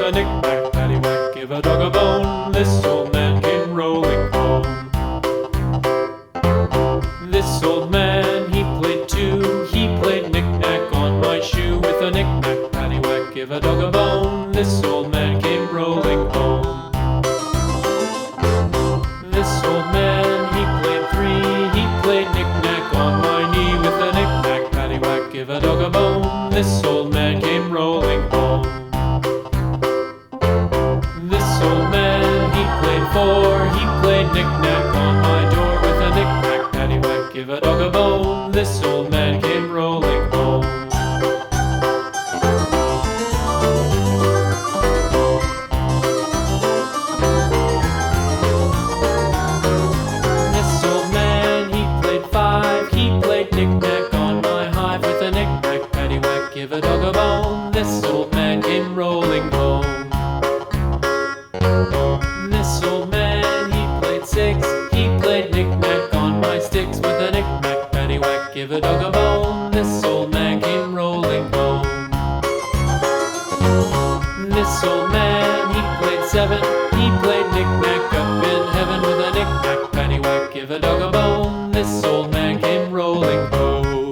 a knick-knack, paddywhack, give a dog a bone. This old man came rolling home. This old man, he played too. He played knick-knack on my shoe. With a knick-knack, paddywhack, give a dog a bone. This old man came rolling home. This old man, he played three. He played knick-knack on my knee. With a knick-knack, paddywhack, give a dog a bone. This old man came rolling home. This old man, he played four. He played knick-knack on my door. With a knick-knack, paddywhack, give a dog a bone. This old man came rolling home. This old man, he played five. He played knick-knack on my hive. With a knick-knack, paddywhack, give a dog a bone. This old man came rolling home. This old man, he played six. He played knick-knack on my sticks. With a knick-knack, paddywhack, give a dog a bone. This old man came rolling home. This old man, he played seven. He played knick-knack up in heaven. With a knick-knack, paddywhack, give a dog a bone. This old man came rolling home.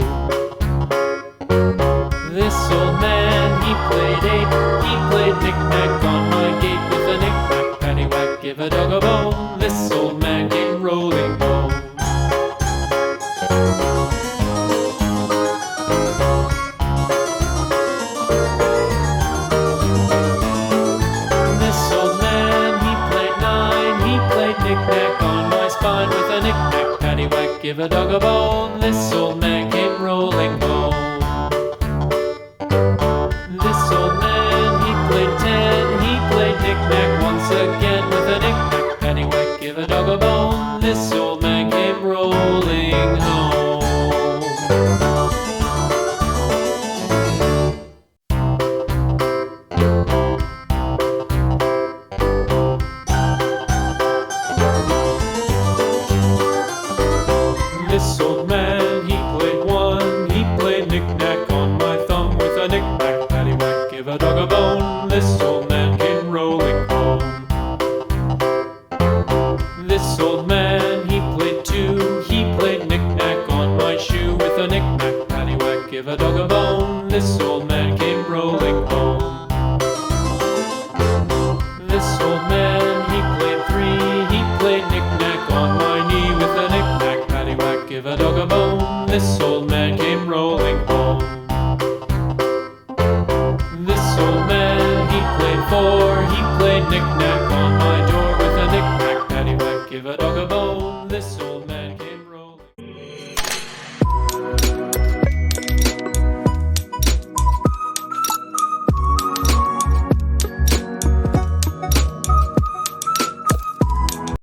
This old man, he played eight. He played knick-knack on my gate. With a knick-knack, paddywhack, give a dog a bone. This old man came rolling home. This old man, he played nine. He played knick-knack on my spine. With a knick-knack, paddywhack, give a dog a bone. This old man came rolling home. This old man, he played ten. He played knick-knack once again. With a knick-knack, paddywhack, give a dog a bone. This old man came rolling home. This old man, he played one. He played knick-knack on my thumb. With a knick-knack, paddywhack, give a dog a bone. This old man came rolling home. This old man, he played two. He played knick-knack on my shoe. With a knick-knack, paddywhack, give a dog a bone. This old man came rolling home. This old man, he played three. He played knick-knack on my knee. With a knick-knack, paddywhack, give a dog a bone. This old man came rolling home. This old man, he played four. He played knick-knack on my door. With a knick-knack, paddywhack, give a dog a bone. This old